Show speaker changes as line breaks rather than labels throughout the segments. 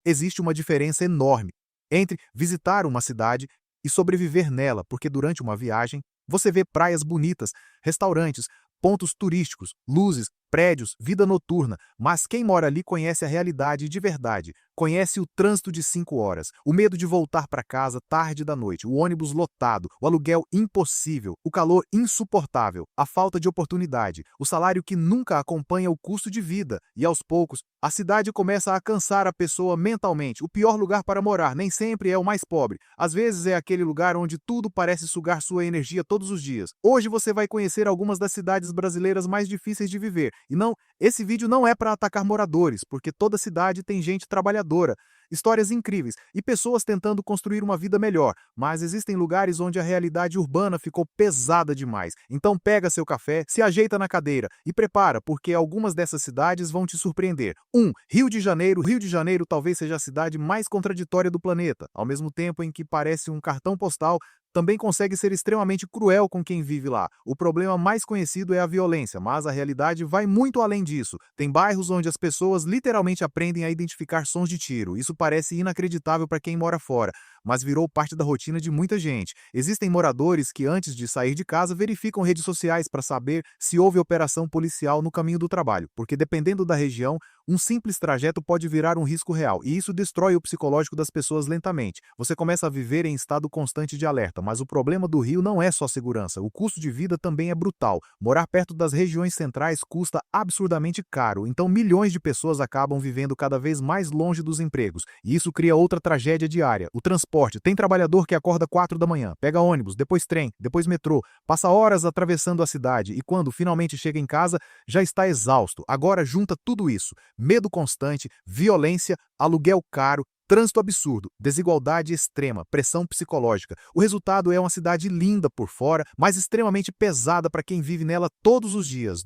Existe uma diferença enorme entre visitar uma cidade e sobreviver nela, porque durante uma viagem você vê praias bonitas, restaurantes, pontos turísticos, luzes, prédios, vida noturna, mas quem mora ali conhece a realidade de verdade, conhece o trânsito de 5 horas, o medo de voltar para casa tarde da noite, o ônibus lotado, o aluguel impossível, o calor insuportável, a falta de oportunidade, o salário que nunca acompanha o custo de vida e, aos poucos, a cidade começa a cansar a pessoa mentalmente. O pior lugar para morar nem sempre é o mais pobre, às vezes é aquele lugar onde tudo parece sugar sua energia todos os dias. Hoje você vai conhecer algumas das cidades brasileiras mais difíceis de viver. E não, esse vídeo não é para atacar moradores, porque toda cidade tem gente trabalhadora, histórias incríveis e pessoas tentando construir uma vida melhor, mas existem lugares onde a realidade urbana ficou pesada demais. Então pega seu café, se ajeita na cadeira e prepara, porque algumas dessas cidades vão te surpreender. 1. Rio de Janeiro. Rio de Janeiro talvez seja a cidade mais contraditória do planeta. Ao mesmo tempo em que parece um cartão postal, também consegue ser extremamente cruel com quem vive lá. O problema mais conhecido é a violência, mas a realidade vai muito além disso. Tem bairros onde as pessoas literalmente aprendem a identificar sons de tiro. Isso parece inacreditável para quem mora fora, mas virou parte da rotina de muita gente. Existem moradores que, antes de sair de casa, verificam redes sociais para saber se houve operação policial no caminho do trabalho, porque dependendo da região, um simples trajeto pode virar um risco real, e isso destrói o psicológico das pessoas lentamente. Você começa a viver em estado constante de alerta, mas o problema do Rio não é só segurança, o custo de vida também é brutal. Morar perto das regiões centrais custa absurdamente caro, então milhões de pessoas acabam vivendo cada vez mais longe dos empregos, e isso cria outra tragédia diária. O transporte. Tem trabalhador que acorda 4 da manhã, pega ônibus, depois trem, depois metrô, passa horas atravessando a cidade e quando finalmente chega em casa, já está exausto. Agora junta tudo isso: medo constante, violência, aluguel caro, trânsito absurdo, desigualdade extrema, pressão psicológica. O resultado é uma cidade linda por fora, mas extremamente pesada para quem vive nela todos os dias.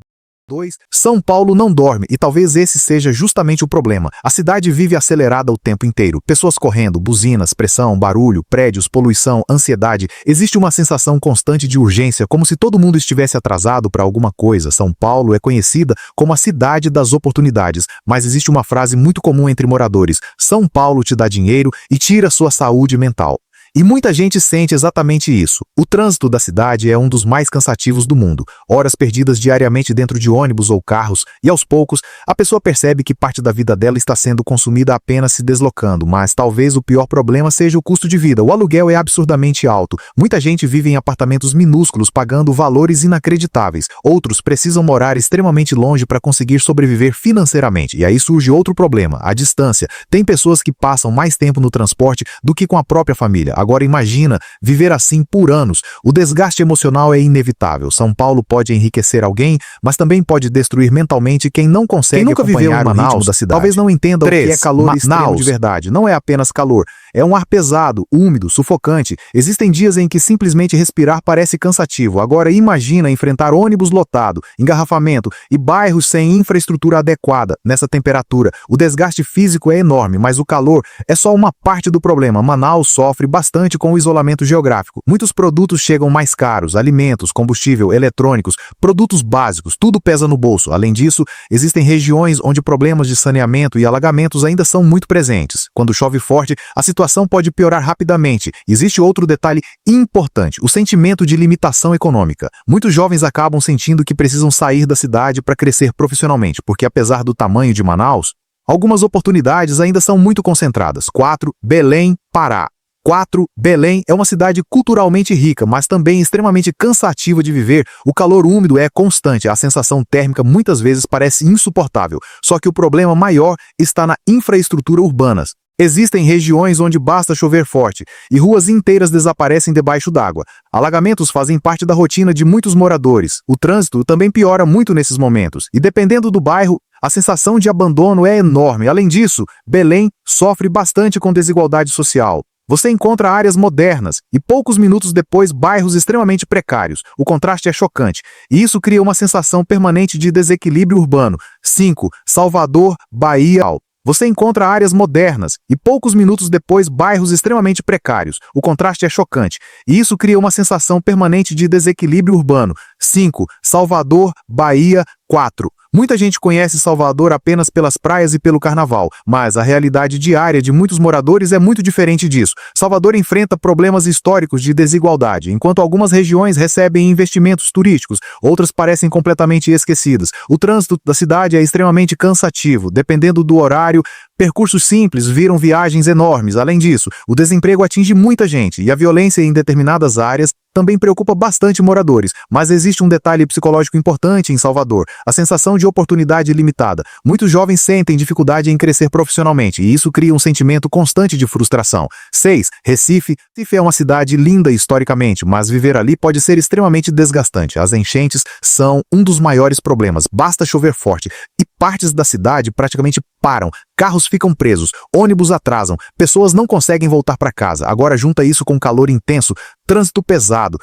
2. São Paulo não dorme, e talvez esse seja justamente o problema. A cidade vive acelerada o tempo inteiro. Pessoas correndo, buzinas, pressão, barulho, prédios, poluição, ansiedade. Existe uma sensação constante de urgência, como se todo mundo estivesse atrasado para alguma coisa. São Paulo é conhecida como a cidade das oportunidades, mas existe uma frase muito comum entre moradores: São Paulo te dá dinheiro e tira sua saúde mental. E muita gente sente exatamente isso. O trânsito da cidade é um dos mais cansativos do mundo. Horas perdidas diariamente dentro de ônibus ou carros, e aos poucos, a pessoa percebe que parte da vida dela está sendo consumida apenas se deslocando, mas talvez o pior problema seja o custo de vida. O aluguel é absurdamente alto. Muita gente vive em apartamentos minúsculos, pagando valores inacreditáveis. Outros precisam morar extremamente longe para conseguir sobreviver financeiramente. E aí surge outro problema: a distância. Tem pessoas que passam mais tempo no transporte do que com a própria família. Agora imagina viver assim por anos. O desgaste emocional é inevitável. São Paulo pode enriquecer alguém, mas também pode destruir mentalmente quem não consegue acompanhar o ritmo da cidade. Talvez não entenda 3. O que é calor extremo de verdade. Não é apenas calor. É um ar pesado, úmido, sufocante. Existem dias em que simplesmente respirar parece cansativo. Agora imagina enfrentar ônibus lotado, engarrafamento e bairros sem infraestrutura adequada nessa temperatura. O desgaste físico é enorme, mas o calor é só uma parte do problema. Manaus sofre bastante com o isolamento geográfico. Muitos produtos chegam mais caros: alimentos, combustível, eletrônicos, produtos básicos, tudo pesa no bolso. Além disso, existem regiões onde problemas de saneamento e alagamentos ainda são muito presentes. Quando chove forte, a situação pode piorar rapidamente. Existe outro detalhe importante: o sentimento de limitação econômica. Muitos jovens acabam sentindo que precisam sair da cidade para crescer profissionalmente, porque apesar do tamanho de Manaus, algumas oportunidades ainda são muito concentradas. 4. Belém, Pará. 4. Belém é uma cidade culturalmente rica, mas também extremamente cansativa de viver. O calor úmido é constante, a sensação térmica muitas vezes parece insuportável. Só que o problema maior está na infraestrutura urbana. Existem regiões onde basta chover forte e ruas inteiras desaparecem debaixo d'água. Alagamentos fazem parte da rotina de muitos moradores. O trânsito também piora muito nesses momentos, e dependendo do bairro, a sensação de abandono é enorme. Além disso, Belém sofre bastante com desigualdade social. Você encontra áreas modernas e poucos minutos depois bairros extremamente precários. O contraste é chocante e isso cria uma sensação permanente de desequilíbrio urbano. 5. Salvador, Bahia. Você encontra áreas modernas e poucos minutos depois bairros extremamente precários. O contraste é chocante e isso cria uma sensação permanente de desequilíbrio urbano. 5. Salvador, Bahia. 4. Muita gente conhece Salvador apenas pelas praias e pelo carnaval, mas a realidade diária de muitos moradores é muito diferente disso. Salvador enfrenta problemas históricos de desigualdade. Enquanto algumas regiões recebem investimentos turísticos, outras parecem completamente esquecidas. O trânsito da cidade é extremamente cansativo, dependendo do horário. Percursos simples viram viagens enormes. Além disso, o desemprego atinge muita gente e a violência em determinadas áreas também preocupa bastante moradores. Mas existe um detalhe psicológico importante em Salvador: a sensação de oportunidade limitada. Muitos jovens sentem dificuldade em crescer profissionalmente e isso cria um sentimento constante de frustração. 6. Recife. Recife é uma cidade linda historicamente, mas viver ali pode ser extremamente desgastante. As enchentes são um dos maiores problemas. Basta chover forte e partes da cidade praticamente param. Carros ficam presos, ônibus atrasam, pessoas não conseguem voltar para casa. Agora junta isso com calor intenso, trânsito pesado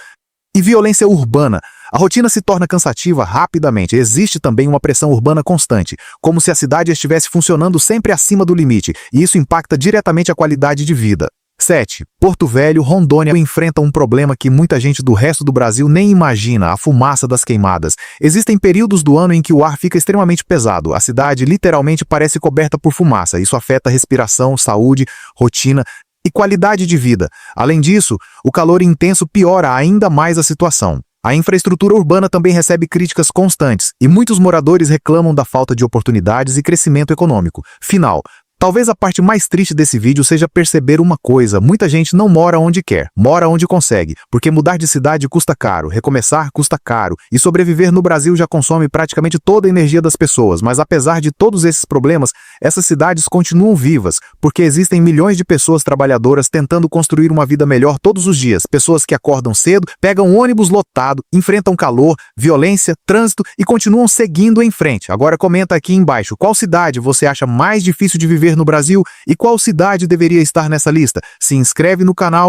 e violência urbana. A rotina se torna cansativa rapidamente. Existe também uma pressão urbana constante, como se a cidade estivesse funcionando sempre acima do limite, e isso impacta diretamente a qualidade de vida. 7. Porto Velho, Rondônia enfrenta um problema que muita gente do resto do Brasil nem imagina: a fumaça das queimadas. Existem períodos do ano em que o ar fica extremamente pesado. A cidade literalmente parece coberta por fumaça. Isso afeta a respiração, saúde, rotina e qualidade de vida. Além disso, o calor intenso piora ainda mais a situação. A infraestrutura urbana também recebe críticas constantes e muitos moradores reclamam da falta de oportunidades e crescimento econômico. Final. Talvez a parte mais triste desse vídeo seja perceber uma coisa: muita gente não mora onde quer, mora onde consegue, porque mudar de cidade custa caro, recomeçar custa caro, e sobreviver no Brasil já consome praticamente toda a energia das pessoas. Mas apesar de todos esses problemas, essas cidades continuam vivas, porque existem milhões de pessoas trabalhadoras tentando construir uma vida melhor todos os dias. Pessoas que acordam cedo, pegam um ônibus lotado, enfrentam calor, violência, trânsito e continuam seguindo em frente. Agora comenta aqui embaixo: qual cidade você acha mais difícil de viver no Brasil e qual cidade deveria estar nessa lista? Se inscreve no canal